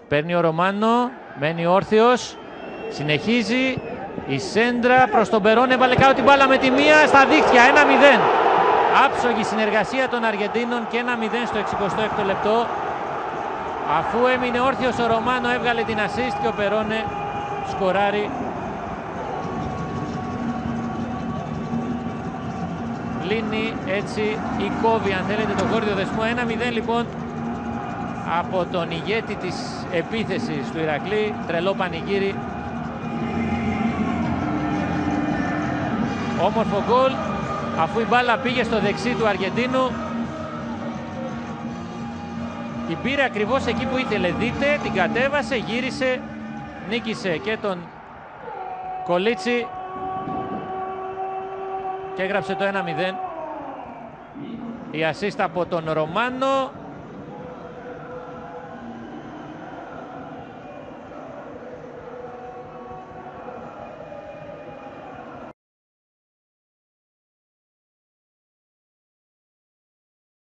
Παίρνει ο Ρωμάνο, μένει όρθιος, συνεχίζει η σέντρα προς τον Περόν, έβαλε κάτω την μπάλα με τη μία στα δίχτυα, 1-0. Άψογη συνεργασία των Αργεντίνων και 1-0 στο 66ο λεπτό. Αφού έμεινε όρθιος ο Ρωμάνο, έβγαλε την assist και ο Περόνε σκοράρει. Λύνει έτσι η κόβει, αν θέλετε, το γόρδιο δεσμό. 1-0 λοιπόν από τον ηγέτη της επίθεσης του Ηρακλή. Τρελό πανηγύρι. Όμορφο γκολ, αφού η μπάλα πήγε στο δεξί του Αργεντίνου. Την πήρε ακριβώς εκεί που ήθελε. Δείτε, την κατέβασε, γύρισε, νίκησε και τον Κολίτσι και έγραψε το 1-0. Η ασίστα από τον Ρωμάνο.